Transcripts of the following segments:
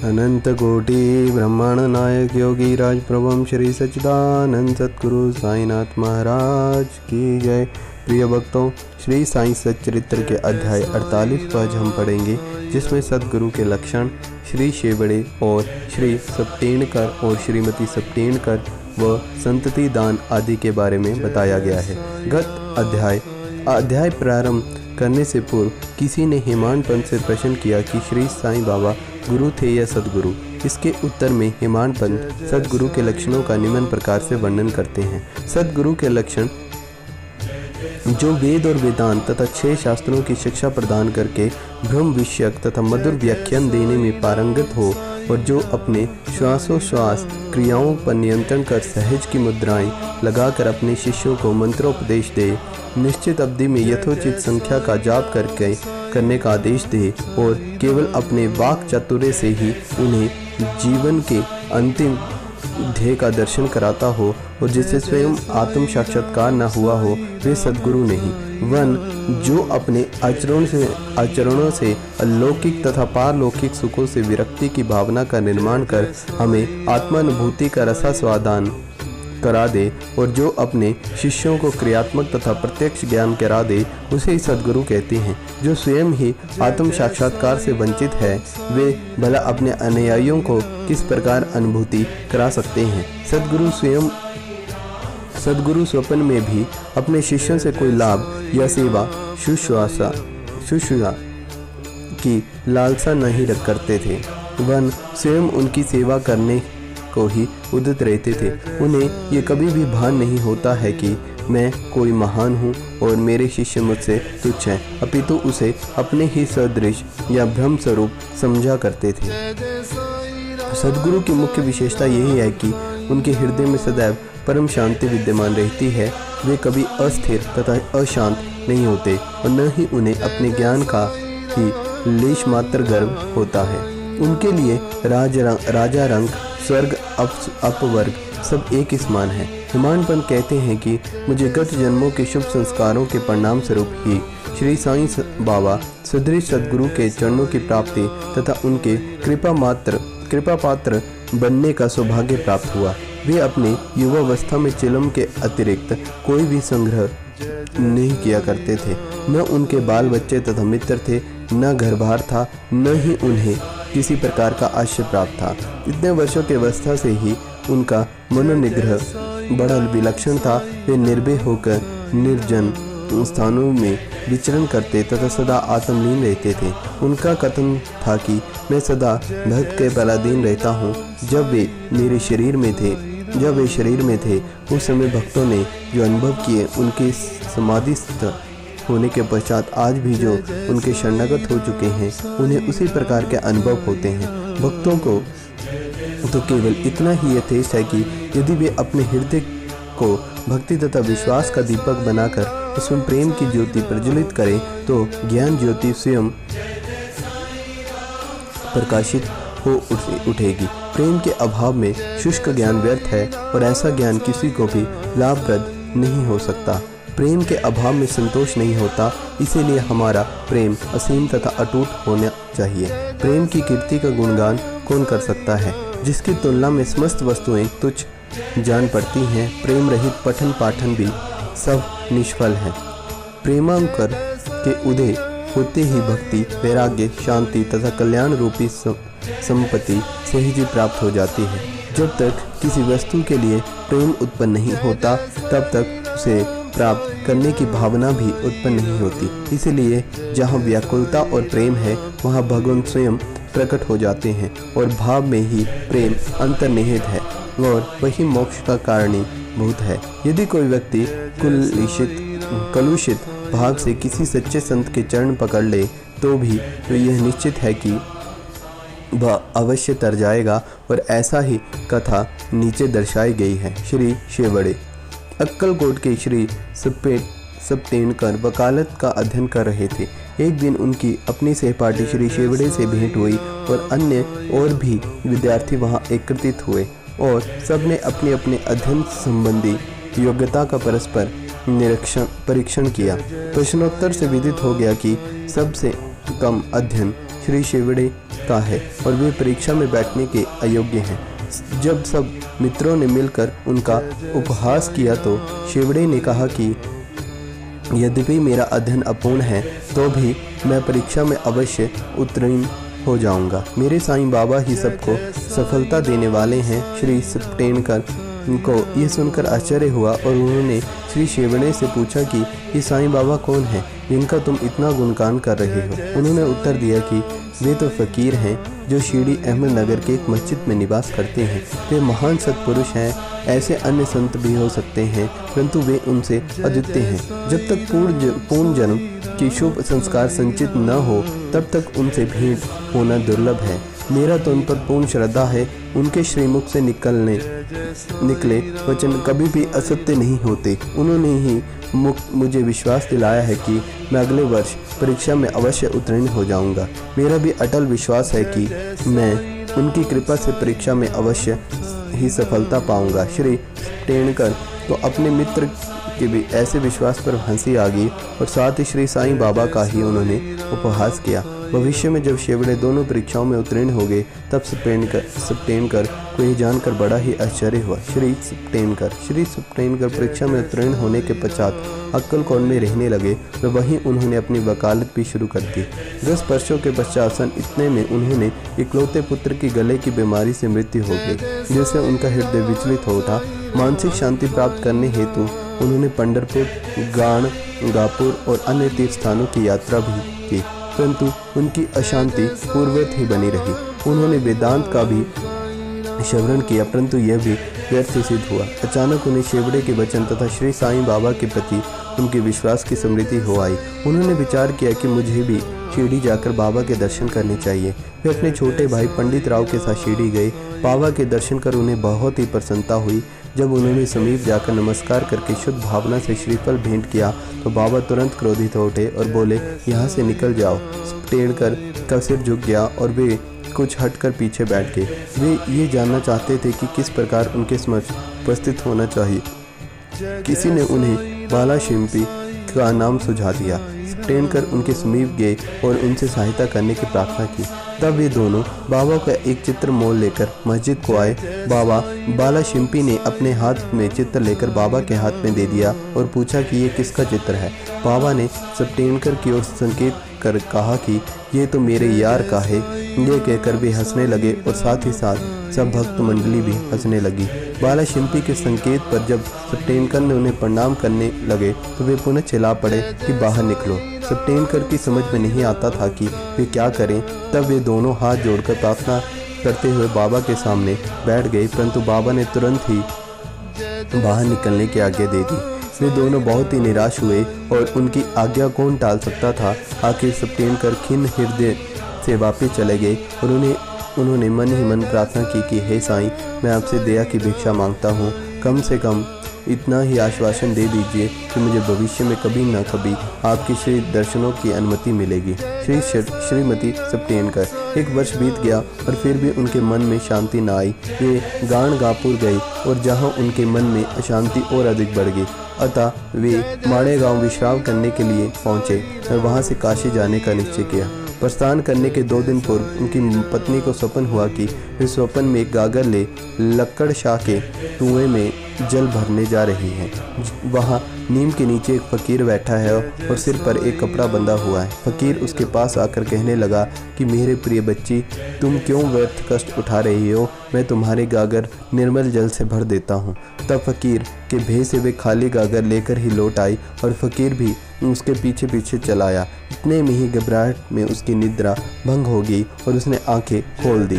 अनंत कोटि ब्रह्मांड नायक योगी राज प्रभुम श्री सच्चिदानंद सतगुरु साईनाथ महाराज की जय। प्रिय भक्तों, श्री साईं सच्चरित्र के अध्याय 48 को आज हम पढ़ेंगे, जिसमें सतगुरु के लक्षण, श्री शेवड़े और श्री सप्तेणकर और श्रीमती सप्तेणकर व संतति दान आदि के बारे में बताया गया है। गत अध्याय प्रारंभ करने से पूर्व किसी ने हेमाड पंत से प्रश्न किया कि श्री साईं बाबा गुरु थे या सदगुरु। इसके उत्तर में हेमाड पंत सदगुरु के लक्षणों का निम्न प्रकार से वर्णन करते हैं। सदगुरु के लक्षण: जो वेद और वेदांत तथा 6 शास्त्रों की शिक्षा प्रदान करके ब्रह्म विषयक तथा मधुर व्याख्यान देने में पारंगत हो और जो अपने श्वासोश्वास क्रियाओं पर नियंत्रण कर सहज की मुद्राएं लगाकर अपने शिष्यों को मंत्रोपदेश दे, निश्चित अवधि में यथोचित संख्या का जाप करने का आदेश दे और केवल अपने वाक चातुर्य से ही उन्हें जीवन के अंतिम ध्येय का दर्शन कराता हो और जिससे स्वयं आत्म साक्षात्कार न हुआ हो, वे सद्गुरु नहीं। जो अपने आचरणों से अलौकिक तथा पारलौकिक सुखों से विरक्ति की भावना का निर्माण कर हमें आत्मानुभूति का रसास्वादन करा दे और जो अपने शिष्यों को क्रियात्मक तथा प्रत्यक्ष ज्ञान करा दे, उसे ही सद्गुरु कहते हैं। जो स्वयं ही आत्म साक्षात्कार से वंचित है, वे भला अपने अनुयायियों को किस प्रकार अनुभूति करा सकते हैं। सद्गुरु स्वप्न में भी अपने शिष्यों से कोई लाभ या सेवा शुश्रूषा की लालसा नहीं करते थे। वह स्वयं उनकी सेवा करने को ही उदित रहते थे। उन्हें ये कभी भी भान नहीं होता है कि मैं कोई महान हूँ और मेरे शिष्य मुझसे तुच्छ हैं, अपितु उसे अपने ही सदृश या ब्रह्म स्वरूप समझा करते थे। सद्गुरु की मुख्य विशेषता यही है कि उनके हृदय में सदैव परम शांति विद्यमान रहती है। वे कभी अस्थिर तथा अशांत नहीं होते और न ही उन्हें अपने ज्ञान का ही लेश मात्र गर्व होता है। उनके लिए राजा रंग, स्वर्ग, अपवर्ग सब एक ही समान है। हेमाड पंत कहते हैं कि मुझे गत जन्मों के शुभ संस्कारों के परिणाम स्वरूप ही श्री साईं बाबा सदृश सद्गुरु के चरणों की प्राप्ति तथा उनके कृपा पात्र बनने का सौभाग्य प्राप्त हुआ। वे अपने युवावस्था में चिलम के अतिरिक्त कोई भी संग्रह नहीं किया करते थे। न उनके बाल बच्चे तथा मित्र थे, न घर बार था, न ही उन्हें किसी प्रकार का आश्रय प्राप्त था। इतने वर्षों की अवस्था से ही उनका मनोनिग्रह बड़ा विलक्षण था। वे निर्भय होकर निर्जन स्थानों में विचरण करते तथा सदा आत्मलीन रहते थे। उनका कथन था कि मैं सदा भक्त के पराधीन रहता हूँ। जब वे शरीर में थे उस समय भक्तों ने जो अनुभव किए, उनके समाधिस्थ होने के पश्चात आज भी जो उनके शरणागत हो चुके हैं, उन्हें उसी प्रकार के अनुभव होते हैं। भक्तों को तो केवल इतना ही यथेष्ट है कि यदि वे अपने हृदय को भक्ति तथा विश्वास का दीपक बनाकर उसमें प्रेम की ज्योति प्रज्वलित करें, तो ज्ञान ज्योति स्वयं प्रकाशित हो उठेगी। प्रेम के अभाव में शुष्क ज्ञान व्यर्थ है और ऐसा ज्ञान किसी को भी लाभप्रद नहीं हो सकता। प्रेम के अभाव में संतोष नहीं होता, इसीलिए हमारा प्रेम असीम तथा अटूट होना चाहिए। प्रेम की कीर्ति का गुणगान कौन कर सकता है, जिसकी तुलना में समस्त वस्तुएं तुच्छ जान पड़ती हैं। प्रेम रहित पठन पाठन भी सब निष्फल है। प्रेमांकर के उदय होते ही भक्ति, वैराग्य, शांति तथा कल्याण रूपी संपत्ति सहज प्राप्त हो जाती है। जब तक किसी वस्तु के लिए प्रेम उत्पन्न नहीं होता, तब तक उसे प्राप्त करने की भावना भी उत्पन्न नहीं होती। इसलिए जहाँ व्याकुलता और प्रेम है, वहाँ भगवान स्वयं प्रकट हो जाते हैं और भाव में ही प्रेम अंतर्निहित है और वही मोक्ष का कारणीभूत है। यदि कोई व्यक्ति कलुषित भाव से किसी सच्चे संत के चरण पकड़ ले, तो यह निश्चित है कि वह अवश्य तर जाएगा और ऐसा ही कथा नीचे दर्शाई गई है। श्री शेवड़े अक्कलकोट के श्री सप्तेणकर वकालत का अध्ययन कर रहे थे। एक दिन उनकी अपनी सहपाठी श्री शेवड़े से भेंट हुई और अन्य और भी विद्यार्थी वहां एकत्रित हुए और सबने अपने अपने अध्ययन संबंधी योग्यता का परस्पर परीक्षण किया। प्रश्नोत्तर से विदित हो गया कि सबसे कम अध्ययन श्री शेवड़े का है और वे परीक्षा में बैठने के अयोग्य हैं। जब सब मित्रों ने मिलकर उनका उपहास किया तो शेवड़े ने कहा कि यद्यपि मेरा अध्ययन अपूर्ण है तो भी मैं परीक्षा में अवश्य उत्तीर्ण हो जाऊंगा। मेरे साईं बाबा ही सबको सफलता देने वाले हैं। श्री सप्टेनकर को यह सुनकर आश्चर्य हुआ और उन्होंने श्री शेवड़े से पूछा कि ये साईं बाबा कौन है जिनका तुम इतना गुणगान कर रहे हो। उन्होंने उत्तर दिया कि वे तो फ़कीर हैं जो शिरडी अहमदनगर के एक मस्जिद में निवास करते हैं। वे महान सत्पुरुष हैं। ऐसे अन्य संत भी हो सकते हैं परंतु वे उनसे अद्वितीय हैं। जब तक पूर्ण जन्म की शुभ संस्कार संचित न हो तब तक उनसे भेंट होना दुर्लभ है। मेरा तो उन पर पूर्ण श्रद्धा है। उनके श्रीमुख से निकले वचन कभी भी असत्य नहीं होते। उन्होंने ही मुझे विश्वास दिलाया है कि मैं अगले वर्ष परीक्षा में अवश्य उत्तीर्ण हो जाऊंगा। मेरा भी अटल विश्वास है कि मैं उनकी कृपा से परीक्षा में अवश्य ही सफलता पाऊंगा। श्री टेणकर तो अपने मित्र के भी ऐसे विश्वास पर हंसी आ गई और साथ ही श्री साईं बाबा का ही उन्होंने उपहास किया। भविष्य में जब शेवड़े दोनों परीक्षाओं में उत्तीर्ण हो गए तब सप्टेनकर को यह जानकर बड़ा ही आश्चर्य हुआ। श्री सप्टेनकर परीक्षा में उत्तीर्ण होने के पश्चात अक्कलकोट में रहने लगे और वहीं उन्होंने अपनी वकालत भी शुरू कर दी। 10 वर्षों के पश्चात सन इतने में उन्होंने इकलौते पुत्र की गले की बीमारी से मृत्यु हो गई, जिससे उनका हृदय विचलित हो उठा। मानसिक शांति प्राप्त करने हेतु उन्होंने पंढरपुर, गाणगापुर और अन्य तीर्थ स्थानों की यात्रा भी की, परंतु उनकी अशांति पूर्ववत ही बनी रही। उन्होंने वेदांत का भी श्रवण किया परंतु यह भी व्यर्थ सिद्ध हुआ। अचानक उन्हें शेवड़े के वचन तथा श्री साईं बाबा के प्रति उनके विश्वास की स्मृति हो आई। उन्होंने विचार किया कि मुझे भी शिरडी जाकर बाबा के दर्शन करने चाहिए। वे अपने छोटे भाई पंडित राव के साथ शिरडी गए। बाबा के दर्शन कर उन्हें बहुत ही प्रसन्नता हुई। जब उन्होंने समीप जाकर नमस्कार करके शुद्ध भावना से श्रीफल भेंट किया तो बाबा तुरंत क्रोधित हो उठे और बोले, यहाँ से निकल जाओ। टेढ़कर का सिर झुक गया और वे कुछ हटकर पीछे बैठ गए। वे ये जानना चाहते थे कि किस प्रकार उनके समक्ष उपस्थित होना चाहिए। किसी ने उन्हें बाला शिंपी का नाम सुझा दिया। टेढ़कर उनके समीप गए और उनसे सहायता करने की प्रार्थना की। तब वे दोनों बाबा का एक चित्र मोल लेकर मस्जिद को आए। बाबा बाला शिंपी ने अपने हाथ में चित्र लेकर बाबा के हाथ में दे दिया और पूछा कि ये किसका चित्र है। बाबा ने सप्टेनकर की ओर संकेत कर कहा कि ये तो मेरे यार का है। ये कहकर वे हंसने लगे और साथ ही साथ सब भक्त मंडली भी हंसने लगी। बाला शिंपी के संकेत पर जब सप्टेनकर ने उन्हें प्रणाम करने लगे तो वे पुनः चिल्ला पड़े कि बाहर निकलो। सप्टेनकर की समझ में नहीं आता था कि वे क्या करें। तब वे दोनों हाथ जोड़कर प्रार्थना करते हुए बाबा के सामने बैठ गए, परंतु बाबा ने तुरंत ही बाहर निकलने की आज्ञा दे दी। वे दोनों बहुत ही निराश हुए और उनकी आज्ञा कौन टाल सकता था। आखिर सप्टेनकर खिन्न हृदय से वापस चले गए और उन्होंने मन ही मन प्रार्थना की कि हे साईं, मैं आपसे दया की भिक्षा मांगता हूँ। कम से कम इतना ही आश्वासन दे दीजिए कि मुझे भविष्य में कभी न कभी आपके श्री दर्शनों की अनुमति मिलेगी। श्रीमती सप्टेनकर। 1 वर्ष बीत गया और फिर भी उनके मन में शांति न आई। वे गाणगापुर गए और जहाँ उनके मन में अशांति और अधिक बढ़ गई, अतः वे माड़ेगांव विश्राम करने के लिए पहुँचे और वहाँ से काशी जाने का निश्चय किया। प्रस्थान करने के 2 दिन पूर्व उनकी पत्नी को स्वप्न हुआ कि वे स्वप्न में एक गागर ले लक्कड़ शाह के कुएं में जल भरने जा रही हैं। वहाँ नीम के नीचे एक फ़कीर बैठा है और सिर पर एक कपड़ा बंधा हुआ है। फ़कीर उसके पास आकर कहने लगा कि मेरे प्रिय बच्ची, तुम क्यों व्यर्थ कष्ट उठा रही हो? मैं तुम्हारे गागर निर्मल जल से भर देता हूँ। तब फ़कीर के भेष से वे खाली गागर लेकर ही लौट आई और फ़कीर भी उसके पीछे पीछे चलाया। इतने में ही घबराहट में उसकी निद्रा भंग हो गई और उसने आंखें खोल दी।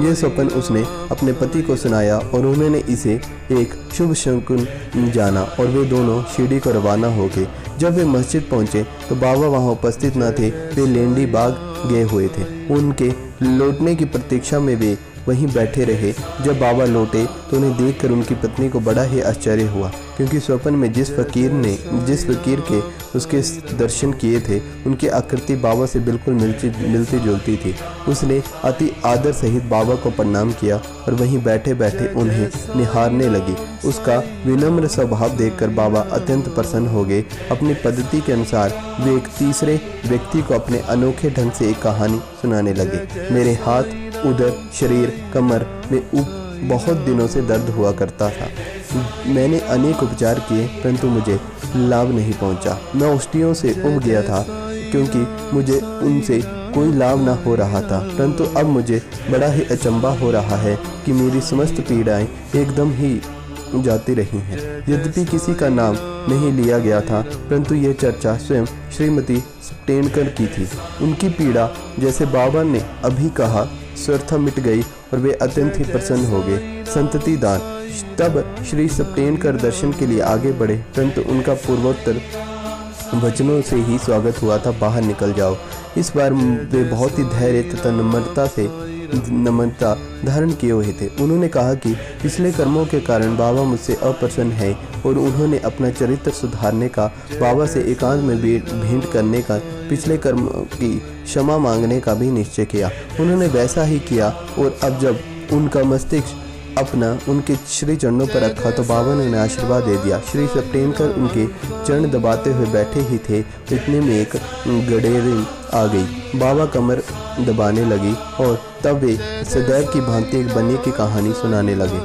ये स्वप्न उसने अपने पति को सुनाया और उन्होंने इसे एक शुभ शकुन जाना और वे दोनों शिरडी को रवाना हो गए। जब वे मस्जिद पहुंचे तो बाबा वहां उपस्थित न थे। वे लेंडी बाग गए हुए थे। उनके लौटने की प्रतीक्षा में वे वहीं बैठे रहे। जब बाबा लौटे तो उन्हें देखकर उनकी पत्नी को बड़ा ही आश्चर्य हुआ, क्योंकि स्वप्न में जिस फकीर के उसके दर्शन किए थे उनकी आकृति बाबा से बिल्कुल मिलती जुलती थी। उसने अति आदर सहित बाबा को प्रणाम किया और वहीं बैठे बैठे उन्हें निहारने लगी। उसका विनम्र स्वभाव देखकर बाबा अत्यंत प्रसन्न हो गए। अपनी पद्धति के अनुसार वे एक तीसरे व्यक्ति को अपने अनोखे ढंग से एक कहानी सुनाने लगे। मेरे हाथ, उदर, शरीर, कमर में बहुत दिनों से दर्द हुआ करता था। मैंने अनेक उपचार किए परंतु मुझे लाभ नहीं पहुंचा। मैं औषधियों से उब गया था क्योंकि मुझे उनसे कोई लाभ न हो रहा था, परंतु अब मुझे बड़ा ही अचंभा हो रहा है कि मेरी समस्त पीड़ाएं एकदम ही जाती रही हैं। यद्यपि किसी का नाम नहीं लिया गया था, परंतु यह चर्चा स्वयं श्रीमती सप्टेनकर की थी। उनकी पीड़ा, जैसे बाबा ने अभी कहा, स्वतः मिट गई और वे अत्यंत ही प्रसन्न हो गए। संतति दान। तब श्री सप्टेनकर दर्शन के लिए आगे बढ़े, परंतु उनका पूर्वोत्तर वचनों से ही स्वागत हुआ था, बाहर निकल जाओ। इस बार वे बहुत ही धैर्य तथा नम्रता धारण किए हुए थे। उन्होंने कहा कि पिछले कर्मों के कारण बाबा मुझसे अप्रसन्न है और उन्होंने अपना चरित्र सुधारने का, बाबा से एकांत में भेंट करने का, पिछले कर्म की क्षमा मांगने का भी निश्चय किया। उन्होंने वैसा ही किया और अब जब उनका मस्तिष्क अपना उनके श्री चरणों पर रखा तो बाबा ने उन्हें आशीर्वाद दे दिया। श्री सप्टेनकर उनके चरण दबाते हुए बैठे ही थे, इतने में एक गडेरिन आ गई। बाबा कमर दबाने लगी और तब वे सदैव की भांति एक बन्ही की कहानी सुनाने लगे।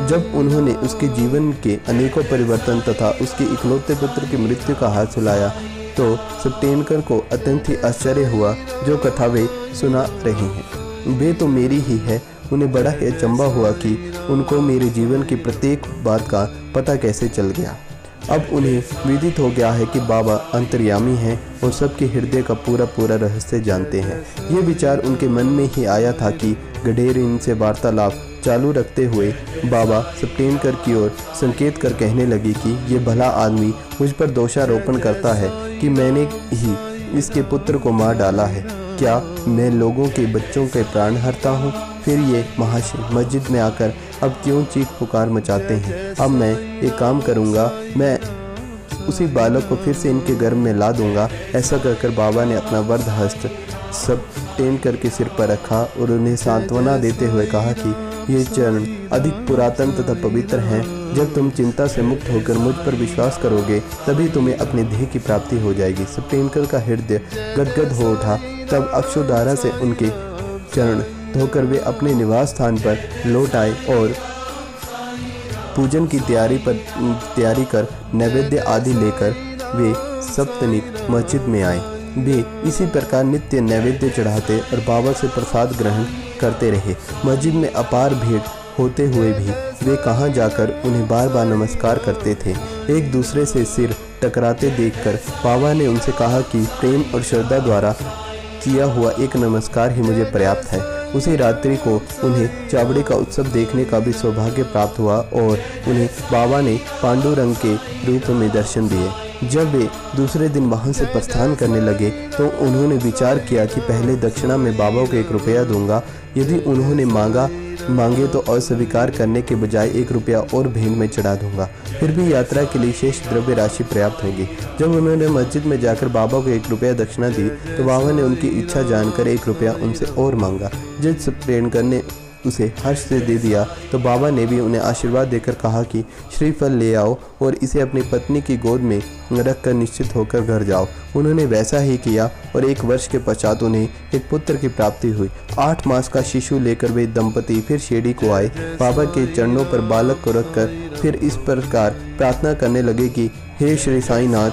जब उन्होंने उसके जीवन के अनेकों परिवर्तन तथा उसके इकलौते पुत्र की मृत्यु का हाथ सुलाया तो सप्टेनकर को अत्यंत ही आश्चर्य हुआ। जो कथा वे सुना रही हैं वे तो मेरी ही है। उन्हें बड़ा ही अचंभा हुआ कि उनको मेरे जीवन की प्रत्येक बात का पता कैसे चल गया। अब उन्हें विदित हो गया है कि बाबा अंतर्यामी हैं और सबके हृदय का पूरा रहस्य जानते हैं। ये विचार उनके मन में ही आया था कि गडेरिन से वार्तालाप चालू रखते हुए बाबा सप्टेनकर की ओर संकेत कर कहने लगी कि ये भला आदमी मुझ पर दोषारोपण करता है कि मैंने ही इसके पुत्र को मार डाला है। क्या मैं लोगों के बच्चों के प्राण हरता हूँ? फिर ये महाशय मस्जिद में आकर अब क्यों चीख पुकार मचाते हैं? अब मैं एक काम करूँगा, मैं उसी बालक को फिर से इनके गर्भ में ला दूंगा। ऐसा कहकर बाबा ने अपना वरद हस्त सप्टेनकर के सिर पर रखा और उन्हें सांत्वना देते हुए कहा कि ये चरण अधिक पुरातन तथा पवित्र हैं। जब तुम चिंता से मुक्त होकर मुझ पर विश्वास करोगे तभी तुम्हें अपने ध्येय की प्राप्ति हो जाएगी। सप्टेनकर का हृदय गदगद हो उठा। तब अक्षुधारा से उनके चरण धोकर वे अपने निवास स्थान पर लौट आए और पूजन की तैयारी कर नैवेद्य आदि लेकर वे सप्तनिक मस्जिद में आए। वे इसी प्रकार नित्य नैवेद्य चढ़ाते और बाबा से प्रसाद ग्रहण करते रहे। मस्जिद में अपार भीड़ होते हुए भी वे कहाँ जाकर उन्हें बार बार नमस्कार करते थे। एक दूसरे से सिर टकराते देखकर बाबा ने उनसे कहा कि प्रेम और श्रद्धा द्वारा किया हुआ एक नमस्कार ही मुझे पर्याप्त है। उसी रात्रि को उन्हें चावड़ी का उत्सव देखने का भी सौभाग्य प्राप्त हुआ और उन्हें बाबा ने पांडुरंग के रूप में दर्शन दिए। जब वे दूसरे दिन वहां से प्रस्थान करने लगे तो उन्होंने विचार किया कि पहले दक्षिणा में बाबा को 1 रुपया दूंगा। यदि उन्होंने मांगे तो अस्वीकार करने के बजाय 1 रुपया और भेंट में चढ़ा दूंगा। फिर भी यात्रा के लिए शेष द्रव्य राशि पर्याप्त होगी। जब उन्होंने मस्जिद में जाकर बाबा को 1 रुपया दक्षिणा दी तो बाबा ने उनकी इच्छा जानकर 1 रुपया उनसे और मांगा। जब सप्टेनकर ने उसे हर्ष से दे दिया तो बाबा ने भी उन्हें आशीर्वाद देकर कहा कि श्रीफल ले आओ और इसे अपनी पत्नी की गोद में रखकर निश्चित होकर घर जाओ। उन्होंने वैसा ही किया और 1 वर्ष के पश्चात उन्हें एक पुत्र की प्राप्ति हुई। 8 मास का शिशु लेकर वे दंपति फिर शिरडी को आए। बाबा के चरणों पर बालक को रखकर फिर इस प्रकार प्रार्थना करने लगे कि हे श्री साईनाथ,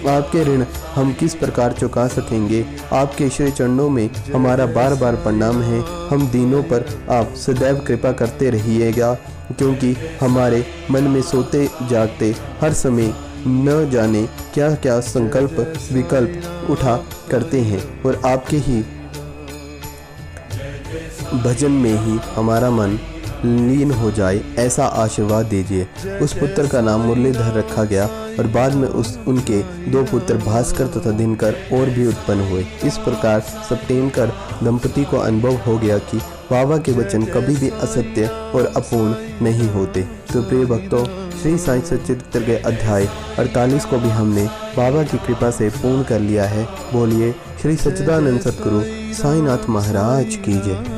आपके ऋण हम किस प्रकार चुका सकेंगे। आपके श्री चरणों में हमारा बार बार प्रणाम है। हम दीनों पर आप सदैव कृपा करते रहिएगा, क्योंकि हमारे मन में सोते जागते हर समय न जाने क्या क्या संकल्प विकल्प उठा करते हैं और आपके ही भजन में ही हमारा मन लीन हो जाए, ऐसा आशीर्वाद दीजिए। उस पुत्र का नाम मुरलीधर रखा गया। और बाद में उनके 2 पुत्र भास्कर तथा दिनकर और भी उत्पन्न हुए। इस प्रकार सप्टेमकर दंपति को अनुभव हो गया कि बाबा के वचन कभी भी असत्य और अपूर्ण नहीं होते। तो प्रिय भक्तों, श्री साईं सच्चित्र के अध्याय 48 को भी हमने बाबा की कृपा से पूर्ण कर लिया है। बोलिए श्री सच्चिदानंद सद्गुरु साईनाथ महाराज की जय।